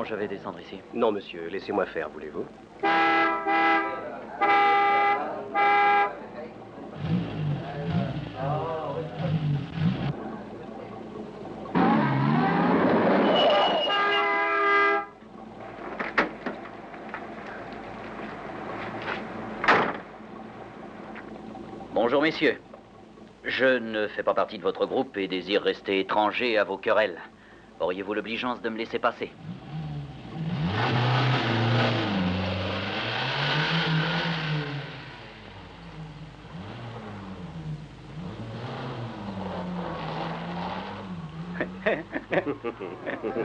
Non, je vais descendre ici. Non, monsieur, laissez-moi faire, voulez-vous? Bonjour, messieurs. Je ne fais pas partie de votre groupe et désire rester étranger à vos querelles. Auriez-vous l'obligeance de me laisser passer?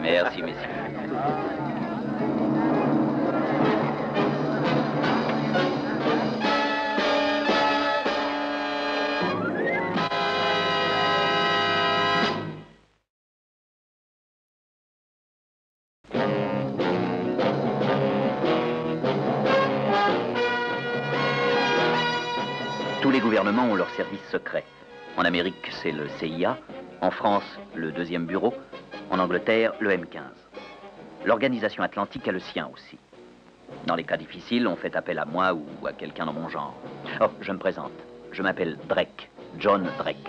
Merci, messieurs. Tous les gouvernements ont leurs services secrets. En Amérique, c'est le CIA. En France, le 2e bureau. En Angleterre, le M15. L'organisation atlantique a le sien aussi. Dans les cas difficiles, on fait appel à moi ou à quelqu'un dans mon genre. Oh, je me présente. Je m'appelle Drake. John Drake.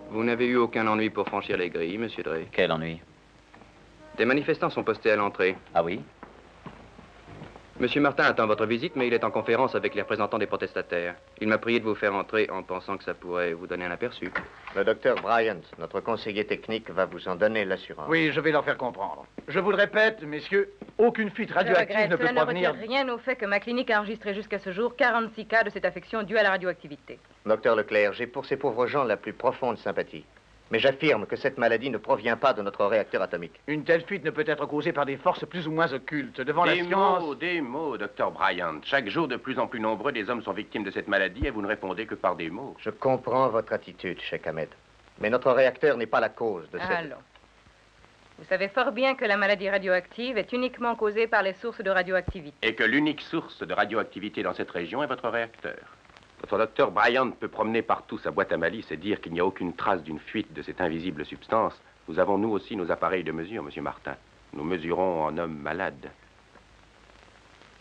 Vous n'avez eu aucun ennui pour franchir les grilles, monsieur Drake? Quel ennui? Des manifestants sont postés à l'entrée. Ah oui? Monsieur Martin attend votre visite, mais il est en conférence avec les représentants des protestataires. Il m'a prié de vous faire entrer en pensant que ça pourrait vous donner un aperçu. Le docteur Bryant, notre conseiller technique, va vous en donner l'assurance. Oui, je vais leur faire comprendre. Je vous le répète, messieurs, aucune fuite radioactive ne peut provenir... Je ne retire rien au fait que ma clinique a enregistré jusqu'à ce jour 46 cas de cette affection due à la radioactivité. Docteur Leclerc, j'ai pour ces pauvres gens la plus profonde sympathie. Mais j'affirme que cette maladie ne provient pas de notre réacteur atomique. Une telle fuite ne peut être causée par des forces plus ou moins occultes. Devant la science... Des mots, docteur Bryant. Chaque jour, de plus en plus nombreux des hommes sont victimes de cette maladie et vous ne répondez que par des mots. Je comprends votre attitude, Cheikh Ahmed. Mais notre réacteur n'est pas la cause de cette... Allons. Vous savez fort bien que la maladie radioactive est uniquement causée par les sources de radioactivité. Et que l'unique source de radioactivité dans cette région est votre réacteur. Votre docteur Bryant peut promener partout sa boîte à malice et dire qu'il n'y a aucune trace d'une fuite de cette invisible substance. Nous avons, nous aussi, nos appareils de mesure, monsieur Martin. Nous mesurons en homme malade.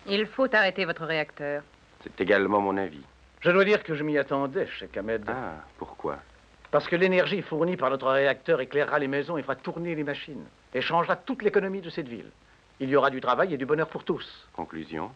Il faut arrêter votre réacteur. C'est également mon avis. Je dois dire que je m'y attendais, Cheikh Ahmed. Ah, pourquoi? Parce que l'énergie fournie par notre réacteur éclairera les maisons et fera tourner les machines. Et changera toute l'économie de cette ville. Il y aura du travail et du bonheur pour tous. Conclusion?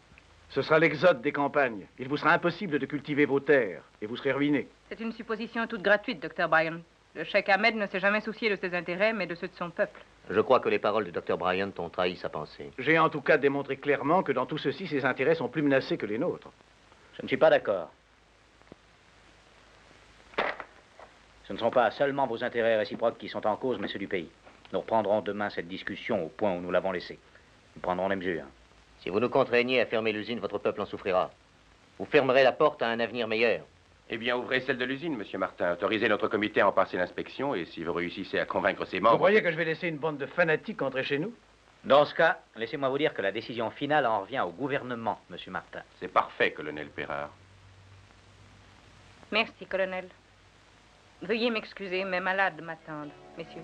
Ce sera l'exode des campagnes. Il vous sera impossible de cultiver vos terres et vous serez ruinés. C'est une supposition toute gratuite, docteur Bryant. Le Cheikh Ahmed ne s'est jamais soucié de ses intérêts, mais de ceux de son peuple. Je crois que les paroles du docteur Bryant ont trahi sa pensée. J'ai en tout cas démontré clairement que dans tout ceci, ses intérêts sont plus menacés que les nôtres. Je ne suis pas d'accord. Ce ne sont pas seulement vos intérêts réciproques qui sont en cause, mais ceux du pays. Nous reprendrons demain cette discussion au point où nous l'avons laissée. Nous prendrons les mesures. Si vous nous contraignez à fermer l'usine, votre peuple en souffrira. Vous fermerez la porte à un avenir meilleur. Eh bien, ouvrez celle de l'usine, monsieur Martin. Autorisez notre comité à en passer l'inspection et si vous réussissez à convaincre ses membres... Vous croyez que je vais laisser une bande de fanatiques entrer chez nous? Dans ce cas, laissez-moi vous dire que la décision finale en revient au gouvernement, monsieur Martin. C'est parfait, colonel Perrard. Merci, colonel. Veuillez m'excuser, mes malades m'attendent, messieurs.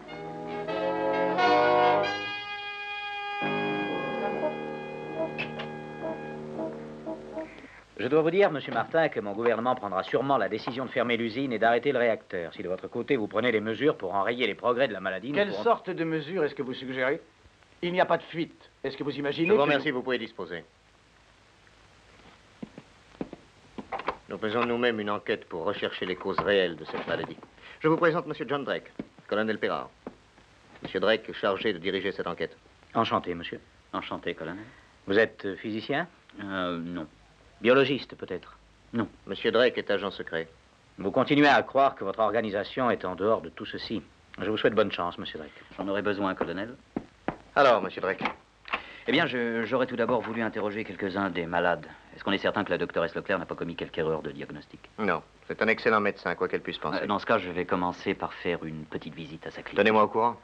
Je dois vous dire, monsieur Martin, que mon gouvernement prendra sûrement la décision de fermer l'usine et d'arrêter le réacteur. Si de votre côté, vous prenez les mesures pour enrayer les progrès de la maladie... Quelle sorte de mesures est-ce que vous suggérez? Il n'y a pas de fuite. Est-ce que vous imaginez... Je vous remercie, vous pouvez disposer. Nous faisons nous-mêmes une enquête pour rechercher les causes réelles de cette maladie. Je vous présente monsieur John Drake, colonel Perrard. Monsieur Drake est chargé de diriger cette enquête. Enchanté, monsieur. Enchanté, colonel. Vous êtes physicien? Non. Biologiste, peut-être? Non. Monsieur Drake est agent secret. Vous continuez à croire que votre organisation est en dehors de tout ceci. Je vous souhaite bonne chance, monsieur Drake. J'en aurai besoin, colonel. Alors, monsieur Drake? Eh bien, j'aurais tout d'abord voulu interroger quelques-uns des malades. Est-ce qu'on est certain que la doctoresse Leclerc n'a pas commis quelque erreur de diagnostic? Non. C'est un excellent médecin, quoi qu'elle puisse penser. Dans ce cas, je vais commencer par faire une petite visite à sa clinique. Tenez-moi au courant.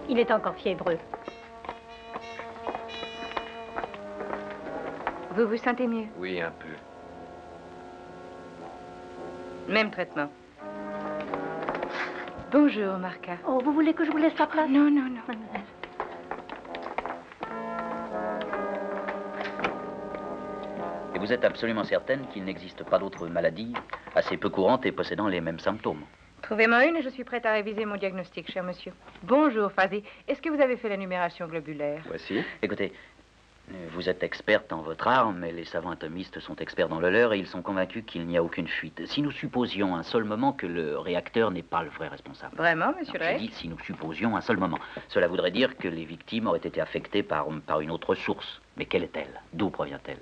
Il est encore fiévreux. Vous vous sentez mieux? Oui, un peu. Même traitement. Bonjour, Marca. Oh, vous voulez que je vous laisse la place? Non, non, non. Mademoiselle. Et vous êtes absolument certaine qu'il n'existe pas d'autres maladies assez peu courantes et possédant les mêmes symptômes? Trouvez-moi une et je suis prête à réviser mon diagnostic, cher monsieur. Bonjour, Fazi. Est-ce que vous avez fait la numération globulaire? Voici. Écoutez, vous êtes experte dans votre art, mais les savants atomistes sont experts dans le leur et ils sont convaincus qu'il n'y a aucune fuite. Si nous supposions un seul moment que le réacteur n'est pas le vrai responsable. Vraiment, monsieur Non, j'ai Drake? dit si nous supposions un seul moment. Cela voudrait dire que les victimes auraient été affectées par une autre source. Mais quelle est-elle? D'où provient-elle?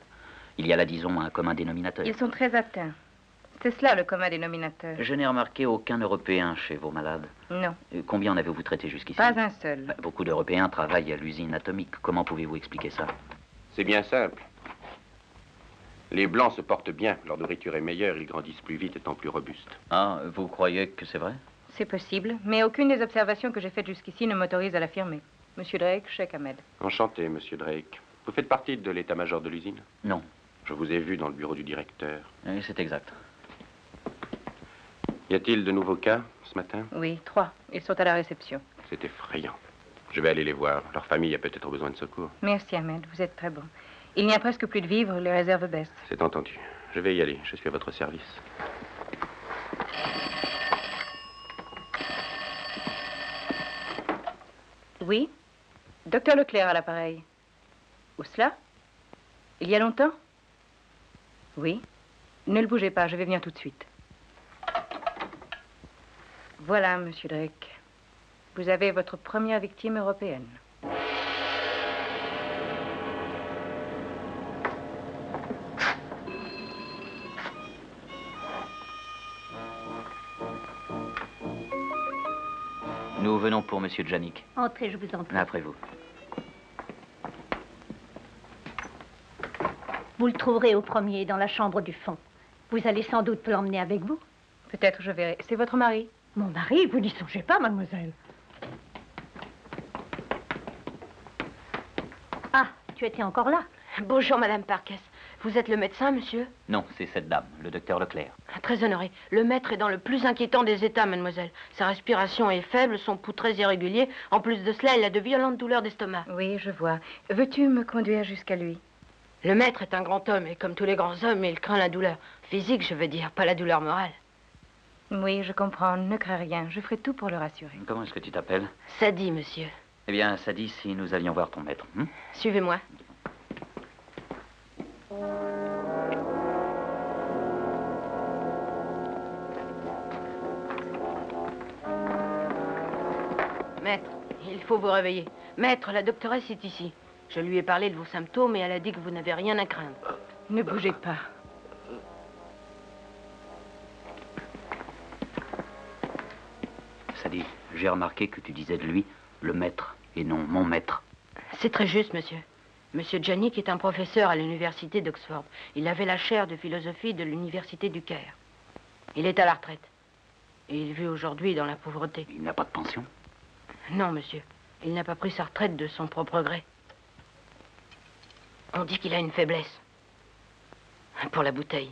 Il y a là, disons, un commun dénominateur. Ils sont très atteints. C'est cela le commun dénominateur. Je n'ai remarqué aucun Européen chez vos malades. Non, Combien en avez-vous traité jusqu'ici? pas un seul. Beaucoup d'Européens travaillent à l'usine atomique. Comment pouvez-vous expliquer ça? C'est bien simple. Les Blancs se portent bien, leur nourriture est meilleure, ils grandissent plus vite étant plus robustes. Ah, vous croyez que c'est vrai? C'est possible, mais aucune des observations que j'ai faites jusqu'ici ne m'autorise à l'affirmer. Monsieur Drake, Cheikh Ahmed. Enchanté, monsieur Drake. Vous faites partie de l'état-major de l'usine? Non. Je vous ai vu dans le bureau du directeur. Oui, c'est exact. Y a-t-il de nouveaux cas ce matin? Oui, 3. Ils sont à la réception. C'est effrayant. Je vais aller les voir. Leur famille a peut-être besoin de secours. Merci, Ahmed. Vous êtes très bon. Il n'y a presque plus de vivres, les réserves baissent. C'est entendu. Je vais y aller. Je suis à votre service. Oui? Docteur Leclerc à l'appareil. Où cela? Il y a longtemps? Oui. Ne le bougez pas, je vais venir tout de suite. Voilà, monsieur Drake. Vous avez votre première victime européenne. Nous venons pour monsieur Janik. Entrez, je vous en prie. Après vous. Vous le trouverez au premier, dans la chambre du fond. Vous allez sans doute l'emmener avec vous. Peut-être je verrai. C'est votre mari? Mon mari, vous n'y songez pas, mademoiselle. Ah, tu étais encore là? Bonjour, Madame Parkes. Vous êtes le médecin, monsieur? Non, c'est cette dame, le docteur Leclerc. Très honoré. Le maître est dans le plus inquiétant des états, mademoiselle. Sa respiration est faible, son pouls très irrégulier. En plus de cela, il a de violentes douleurs d'estomac. Oui, je vois. Veux-tu me conduire jusqu'à lui? Le maître est un grand homme, et comme tous les grands hommes, il craint la douleur. Physique, je veux dire, pas la douleur morale. Oui, je comprends. Ne crains rien. Je ferai tout pour le rassurer. Comment est-ce que tu t'appelles? Sadie, monsieur. Eh bien, ça dit si nous allions voir ton maître. Suivez-moi. Maître, il faut vous réveiller. Maître, la doctoresse est ici. Je lui ai parlé de vos symptômes et elle a dit que vous n'avez rien à craindre. Ne bougez pas. Ça dit, j'ai remarqué que tu disais de lui le maître et non mon maître. C'est très juste, monsieur. Monsieur Janik est un professeur à l'université d'Oxford. Il avait la chaire de philosophie de l'université du Caire. Il est à la retraite. Et il vit aujourd'hui dans la pauvreté. Il n'a pas de pension? Non, monsieur. Il n'a pas pris sa retraite de son propre gré. On dit qu'il a une faiblesse. Pour la bouteille.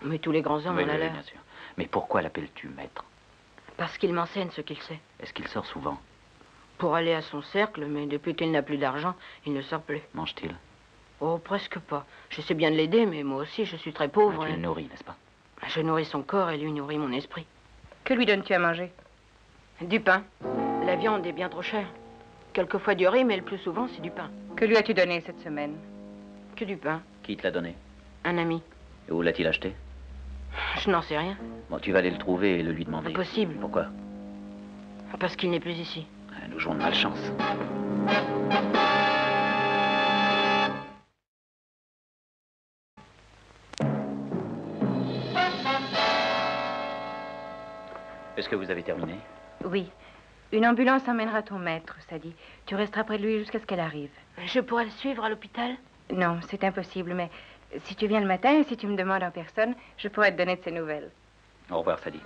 Mais tous les grands hommes Oui, en ont oui, leur. bien sûr. Mais pourquoi l'appelles-tu maître? Parce qu'il m'enseigne ce qu'il sait. Est-ce qu'il sort souvent? Pour aller à son cercle, mais depuis qu'il n'a plus d'argent, il ne sort plus. Mange-t-il? Oh, presque pas. J'essaie bien de l'aider, mais moi aussi, je suis très pauvre. Tu et le nourris, n'est-ce pas? Je nourris son corps et lui nourris mon esprit. Que lui donnes-tu à manger? Du pain. La viande est bien trop chère. Quelquefois du riz, mais le plus souvent, c'est du pain. Que lui as-tu donné cette semaine? Que du pain. Qui te l'a donné? Un ami. Et où l'a-t-il acheté? Je n'en sais rien. Bon, tu vas aller le trouver et le lui demander. Impossible. Pourquoi? Parce qu'il n'est plus ici. Nous jouons de malchance. Est-ce que vous avez terminé? Oui. Une ambulance emmènera ton maître, Sadie. Tu resteras près de lui jusqu'à ce qu'elle arrive. Je pourrais le suivre à l'hôpital? Non, c'est impossible, mais si tu viens le matin et si tu me demandes en personne, je pourrais te donner de ses nouvelles. Au revoir, Sadie.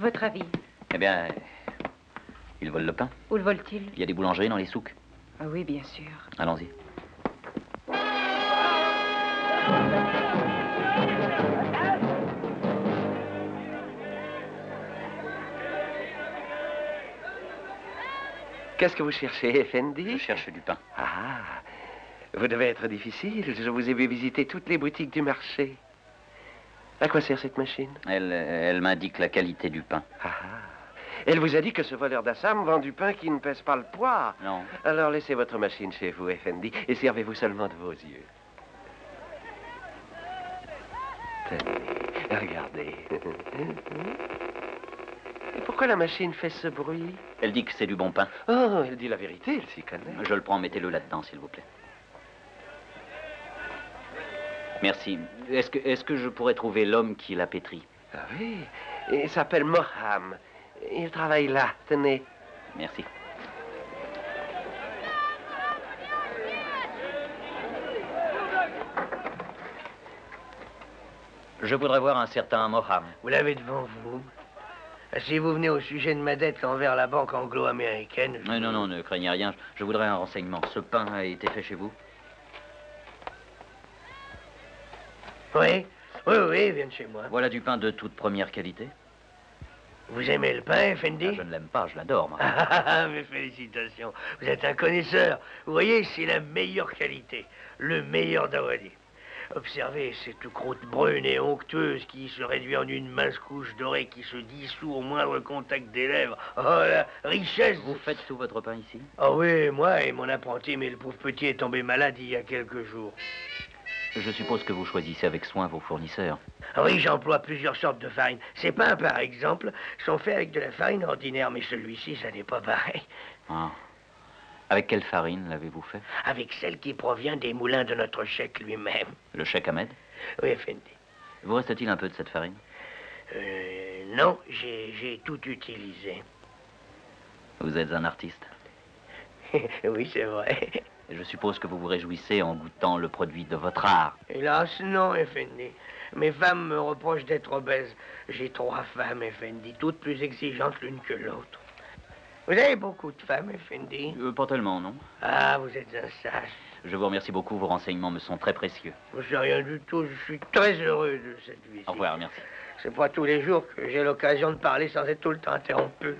Votre avis? Eh bien, ils volent le pain. Où le vole-t-il? Il y a des boulangeries dans les souks. Ah oui, bien sûr. Allons-y. Qu'est-ce que vous cherchez, Effendi? Je cherche du pain. Ah, vous devez être difficile. Je vous ai vu visiter toutes les boutiques du marché. À quoi sert cette machine? Elle m'indique la qualité du pain. Ah, elle vous a dit que ce voleur d'Assam vend du pain qui ne pèse pas le poids. Non. Alors laissez votre machine chez vous, Effendi, et servez-vous seulement de vos yeux. Tenez, regardez. Et pourquoi la machine fait ce bruit? Elle dit que c'est du bon pain. Oh, elle dit la vérité, elle s'y connaît. Je le prends, mettez-le là-dedans, s'il vous plaît. Merci. Est-ce que je pourrais trouver l'homme qui l'a pétri? Ah oui, il s'appelle Moham. Il travaille là, tenez. Merci. Je voudrais voir un certain Moham. Vous l'avez devant vous. Si vous venez au sujet de ma dette envers la banque anglo-américaine... Non, ne craignez rien. Je voudrais un renseignement. Ce pain a été fait chez vous? Oui, il vient de chez moi. Voilà du pain de toute première qualité. Vous aimez le pain, Effendi? Je ne l'aime pas, je l'adore, moi. Mes félicitations. Vous êtes un connaisseur. Vous voyez, c'est la meilleure qualité. Le meilleur d'Awadi. Observez cette croûte brune et onctueuse qui se réduit en une mince couche dorée qui se dissout au moindre contact des lèvres. Oh, la richesse! Vous faites tout votre pain ici? Ah oui, moi et mon apprenti, mais le pauvre petit est tombé malade il y a quelques jours. Je suppose que vous choisissez avec soin vos fournisseurs. Ah oui, j'emploie plusieurs sortes de farine. Ces pains, par exemple, sont faits avec de la farine ordinaire, mais celui-ci, ça n'est pas pareil. Ah. Avec quelle farine l'avez-vous fait? Avec celle qui provient des moulins de notre cheikh lui-même. Le cheikh Ahmed? Oui, Effendi. Vous reste-t-il un peu de cette farine? Non, j'ai tout utilisé. Vous êtes un artiste? Oui, c'est vrai. Et je suppose que vous vous réjouissez en goûtant le produit de votre art. Hélas, non, Effendi. Mes femmes me reprochent d'être obèse. J'ai 3 femmes, Effendi, toutes plus exigeantes l'une que l'autre. Vous avez beaucoup de femmes, Effendi? Pas tellement, non? Ah, vous êtes un sage. Je vous remercie beaucoup, vos renseignements me sont très précieux. C'est rien du tout, je suis très heureux de cette visite. Au revoir, merci. C'est pas tous les jours que j'ai l'occasion de parler sans être tout le temps interrompu.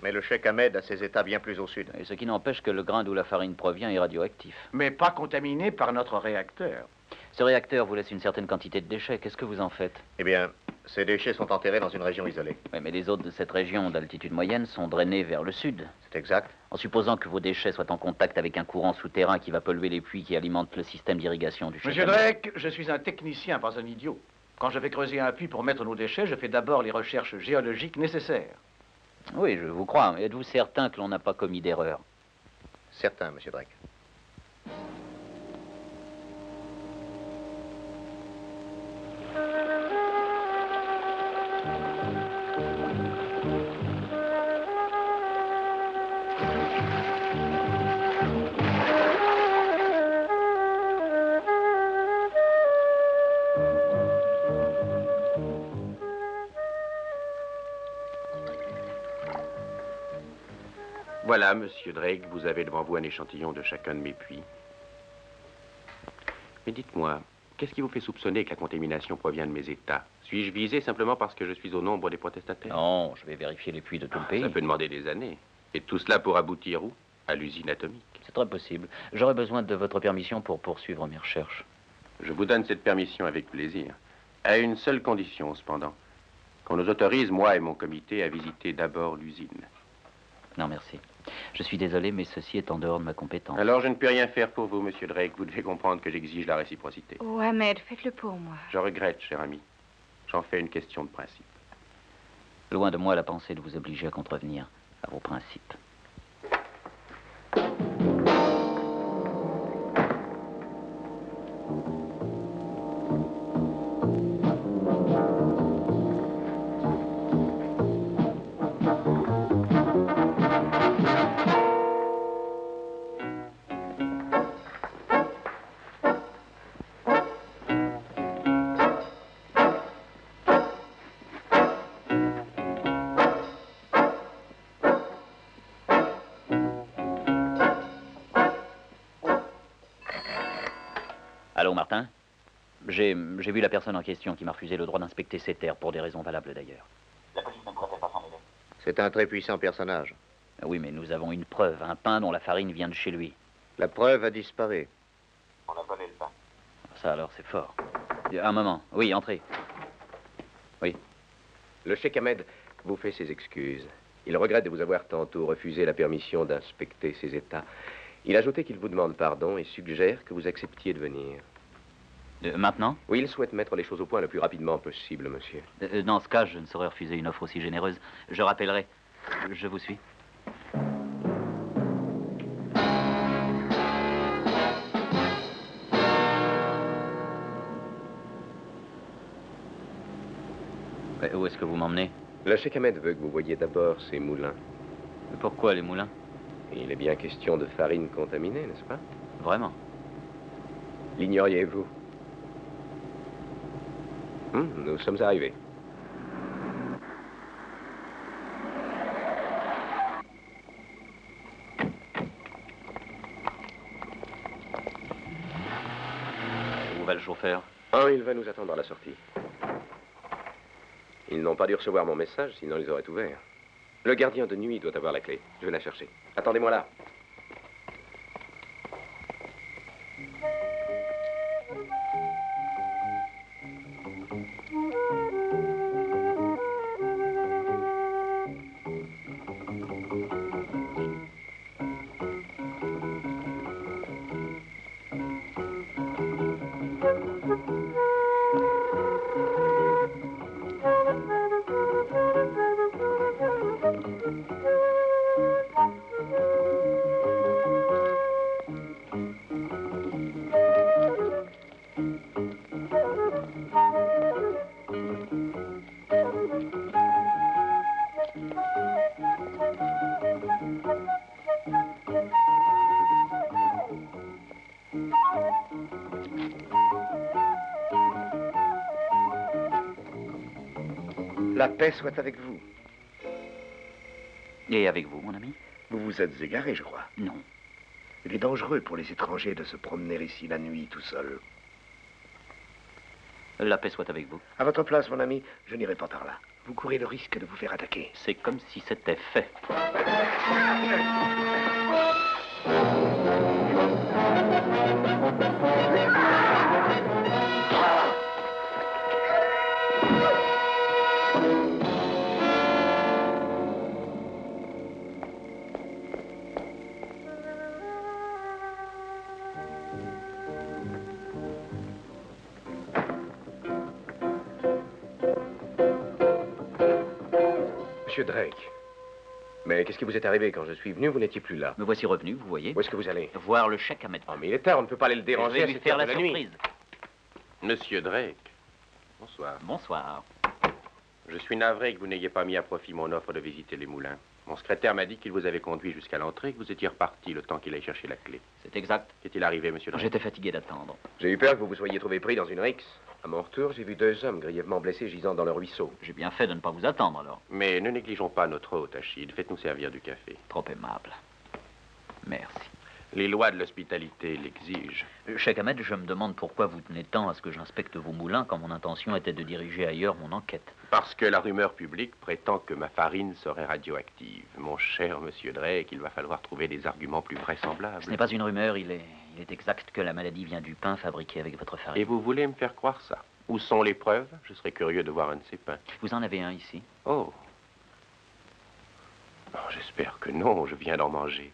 Mais le cheikh Ahmed a ses états bien plus au sud. Et ce qui n'empêche que le grain d'où la farine provient est radioactif. Mais pas contaminé par notre réacteur. Ce réacteur vous laisse une certaine quantité de déchets. Qu'est-ce que vous en faites? Eh bien, ces déchets sont enterrés dans une région isolée. Oui, mais les eaux de cette région d'altitude moyenne sont drainées vers le sud. C'est exact. En supposant que vos déchets soient en contact avec un courant souterrain qui va polluer les puits qui alimentent le système d'irrigation du Monsieur Ahmed. Drake, je suis un technicien, pas un idiot. Quand je vais creuser un puits pour mettre nos déchets, je fais d'abord les recherches géologiques nécessaires. Oui, je vous crois. Mais êtes-vous certain que l'on n'a pas commis d'erreur? Certain, monsieur Drake. Voilà, monsieur Drake, vous avez devant vous un échantillon de chacun de mes puits. Mais dites-moi, qu'est-ce qui vous fait soupçonner que la contamination provient de mes États? Suis-je visé simplement parce que je suis au nombre des protestataires? Non, je vais vérifier les puits de tout le pays. Ça peut demander des années. Et tout cela pour aboutir où? À l'usine atomique. C'est très possible. J'aurais besoin de votre permission pour poursuivre mes recherches. Je vous donne cette permission avec plaisir. À une seule condition, cependant. Qu'on nous autorise, moi et mon comité, à visiter d'abord l'usine. Non, merci. Je suis désolé, mais ceci est en dehors de ma compétence. Alors, je ne peux rien faire pour vous, monsieur Drake. Vous devez comprendre que j'exige la réciprocité. Oh, Ahmed, faites-le pour moi. Je regrette, cher ami. J'en fais une question de principe. Loin de moi la pensée de vous obliger à contrevenir à vos principes. Allô, Martin? J'ai vu la personne en question qui m'a refusé le droit d'inspecter ces terres, pour des raisons valables d'ailleurs. La police ne pourrait pas s'en mêler. C'est un très puissant personnage. Oui, mais nous avons une preuve, un pain dont la farine vient de chez lui. La preuve a disparu. On a volé le pain. Ça alors, c'est fort. Un moment. Oui, entrez. Oui. Le cheikh Ahmed vous fait ses excuses. Il regrette de vous avoir tantôt refusé la permission d'inspecter ses états. Il a ajouté qu'il vous demande pardon et suggère que vous acceptiez de venir. Maintenant? Oui, il souhaite mettre les choses au point le plus rapidement possible, monsieur. Dans ce cas, je ne saurais refuser une offre aussi généreuse. Je rappellerai. Je vous suis. Où est-ce que vous m'emmenez? Le cheikh Ahmed veut que vous voyiez d'abord ses moulins. Pourquoi les moulins? Il est bien question de farine contaminée, n'est-ce pas? Vraiment? L'ignoriez-vous? Nous sommes arrivés. Où va le chauffeur? Il va nous attendre à la sortie. Ils n'ont pas dû recevoir mon message, sinon ils auraient ouvert. Le gardien de nuit doit avoir la clé. Je vais la chercher. Attendez-moi là. La paix soit avec vous. Et avec vous, mon ami? Vous vous êtes égaré, je crois. Non. Il est dangereux pour les étrangers de se promener ici la nuit tout seul. La paix soit avec vous. À votre place, mon ami, je n'irai pas par là. Vous courez le risque de vous faire attaquer. C'est comme si c'était fait. Monsieur Drake. Mais qu'est-ce qui vous est arrivé? Quand je suis venu, vous n'étiez plus là. Me voici revenu, vous voyez. Où est-ce que vous allez? Voir le cheikh Ahmed. Oh, mais il est tard, on ne peut pas aller le déranger Je à vais lui cette faire heure la de la nuit. surprise. Monsieur Drake. Bonsoir. Bonsoir. Je suis navré que vous n'ayez pas mis à profit mon offre de visiter les moulins. Mon secrétaire m'a dit qu'il vous avait conduit jusqu'à l'entrée et que vous étiez reparti le temps qu'il aille chercher la clé. C'est exact. Qu'est-il arrivé, monsieur Drake? J'étais fatigué d'attendre. J'ai eu peur que vous vous soyez trouvé pris dans une rixe. À mon retour, j'ai vu 2 hommes grièvement blessés gisant dans le ruisseau. J'ai bien fait de ne pas vous attendre, alors. Mais ne négligeons pas notre hôte, Achille. Faites-nous servir du café. Trop aimable. Merci. Les lois de l'hospitalité l'exigent. Cheikh Ahmed, je me demande pourquoi vous tenez tant à ce que j'inspecte vos moulins quand mon intention était de diriger ailleurs mon enquête. Parce que la rumeur publique prétend que ma farine serait radioactive. Mon cher monsieur Drake, il va falloir trouver des arguments plus vraisemblables. Ce n'est pas une rumeur, il est exact que la maladie vient du pain fabriqué avec votre farine. Et vous voulez me faire croire ça? Où sont les preuves? Je serais curieux de voir un de ces pains. Vous en avez un ici? Oh. J'espère que non, je viens d'en manger.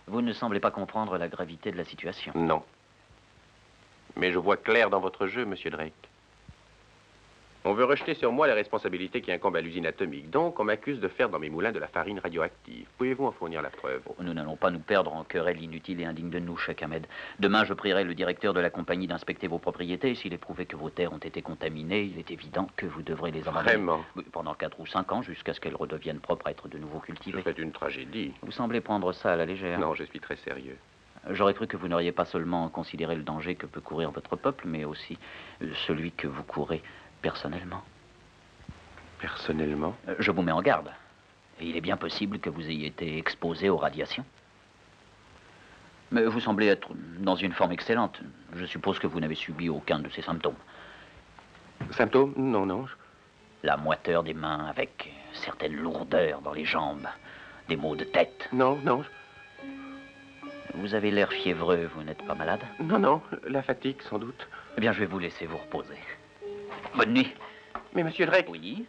Vous ne semblez pas comprendre la gravité de la situation. Non. Mais je vois clair dans votre jeu, monsieur Drake. On veut rejeter sur moi les responsabilités qui incombent à l'usine atomique. Donc, on m'accuse de faire dans mes moulins de la farine radioactive. Pouvez-vous en fournir la preuve? Nous n'allons pas nous perdre en querelles inutiles et indignes de nous, Cheikh Ahmed. Demain, je prierai le directeur de la compagnie d'inspecter vos propriétés. S'il est prouvé que vos terres ont été contaminées, il est évident que vous devrez les abandonner. Vraiment? Oui, pendant 4 ou 5 ans, jusqu'à ce qu'elles redeviennent propres à être de nouveau cultivées. Je fais une tragédie. Vous semblez prendre ça à la légère. Non, je suis très sérieux. J'aurais cru que vous n'auriez pas seulement considéré le danger que peut courir votre peuple, mais aussi celui que vous courez personnellement. Personnellement? Je vous mets en garde. Et il est bien possible que vous ayez été exposé aux radiations. Mais vous semblez être dans une forme excellente. Je suppose que vous n'avez subi aucun de ces symptômes. Symptômes? Non, non. La moiteur des mains avec certaines lourdeurs dans les jambes. Des maux de tête. Non, non. Vous avez l'air fiévreux, vous n'êtes pas malade? Non, non, la fatigue, sans doute. Eh bien, je vais vous laisser vous reposer. Bonne nuit. Mais monsieur Drake... Oui?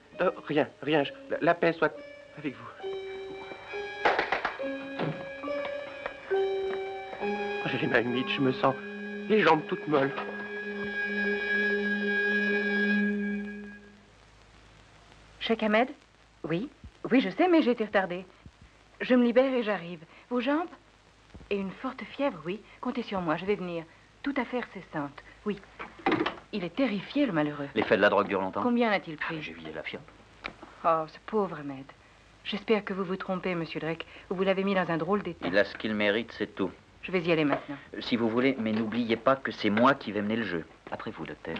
Rien, rien. La paix soit avec vous. J'ai les mains humides, je me sens les jambes toutes molles. Cheikh Ahmed? Oui. Oui, je sais, mais j'ai été retardée. Je me libère et j'arrive. Vos jambes? Et une forte fièvre, oui. Comptez sur moi, je vais venir. Tout à fait incessante, oui. Il est terrifié, le malheureux. L'effet de la drogue dure longtemps? Combien a-t-il pris? J'ai vidé la fiole. Oh, ce pauvre Ahmed. J'espère que vous vous trompez, monsieur Drake, ou vous l'avez mis dans un drôle d'état. Il a ce qu'il mérite, c'est tout. Je vais y aller maintenant. Si vous voulez, mais n'oubliez pas que c'est moi qui vais mener le jeu. Après vous, docteur.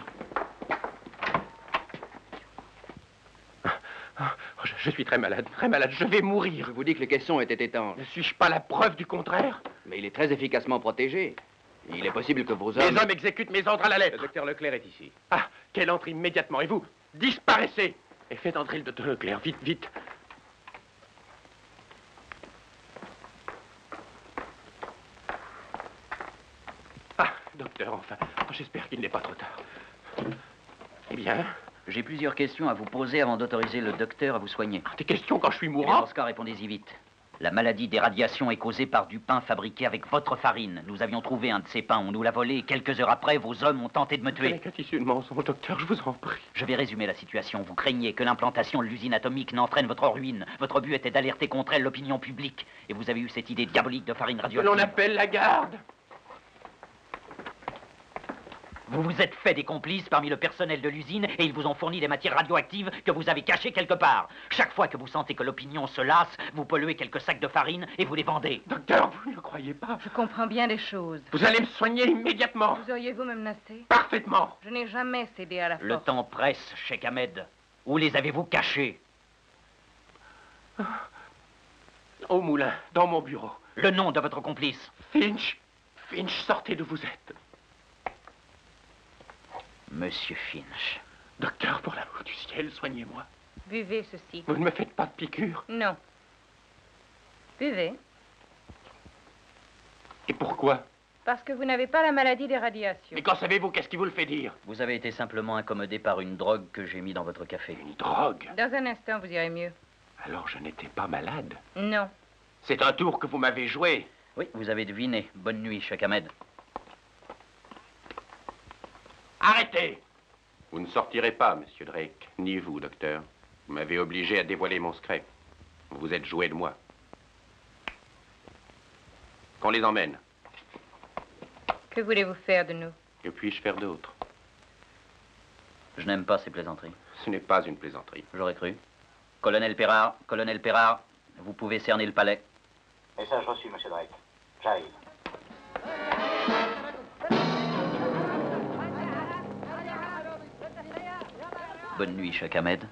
Je suis très malade, je vais mourir. Je vous dis que les caissons étaient étanches. Ne suis-je pas la preuve du contraire? Mais il est très efficacement protégé. Il est possible que vos hommes... Les hommes exécutent mes ordres à la lettre. Le docteur Leclerc est ici. Ah, qu'elle entre immédiatement. Et vous, disparaissez. Et faites entrer le docteur Leclerc, vite, vite. Ah, docteur, enfin. J'espère qu'il n'est pas trop tard. Eh bien? J'ai plusieurs questions à vous poser avant d'autoriser le docteur à vous soigner. Des questions quand je suis Eh bien, mourant? dans ce cas, répondez-y vite. La maladie des radiations est causée par du pain fabriqué avec votre farine. Nous avions trouvé un de ces pains, on nous l'a volé, et quelques heures après, vos hommes ont tenté de me tuer. Qu'un tissu de mensonge, docteur, je vous en prie. Je vais résumer la situation. Vous craignez que l'implantation de l'usine atomique n'entraîne votre ruine. Votre but était d'alerter contre elle l'opinion publique. Et vous avez eu cette idée diabolique de farine Que radioactive. l'on appelle la garde. Vous vous êtes fait des complices parmi le personnel de l'usine et ils vous ont fourni des matières radioactives que vous avez cachées quelque part. Chaque fois que vous sentez que l'opinion se lasse, vous polluez quelques sacs de farine et vous les vendez. Docteur, vous ne le croyez pas? Je comprends bien les choses. Vous allez me soigner immédiatement. Oseriez-vous me menacer? Parfaitement. Je n'ai jamais cédé à la force. Le temps presse, Cheikh Ahmed. Où les avez-vous cachés? Au moulin, dans mon bureau. Le nom de votre complice? Finch. Finch, sortez d'où vous êtes. Monsieur Finch. Docteur, pour l'amour du ciel, soignez-moi. Buvez ceci. Vous ne me faites pas de piqûre. Non. Buvez. Et pourquoi? Parce que vous n'avez pas la maladie des radiations. Mais qu'en savez-vous? Qu'est-ce qui vous le fait dire? Vous avez été simplement incommodé par une drogue que j'ai mis dans votre café. Une drogue? Dans un instant, vous irez mieux. Alors je n'étais pas malade? Non. C'est un tour que vous m'avez joué. Oui, vous avez deviné. Bonne nuit, Cheikh Ahmed. Arrêtez! Vous ne sortirez pas, monsieur Drake. Ni vous, docteur. Vous m'avez obligé à dévoiler mon secret. Vous vous êtes joué de moi. Qu'on les emmène. Que voulez-vous faire de nous? Que puis-je faire d'autre? Je n'aime pas ces plaisanteries. Ce n'est pas une plaisanterie. J'aurais cru. Colonel Perrard, vous pouvez cerner le palais. Message reçu, monsieur Drake. J'arrive. Bonne nuit, Cheikh Ahmed.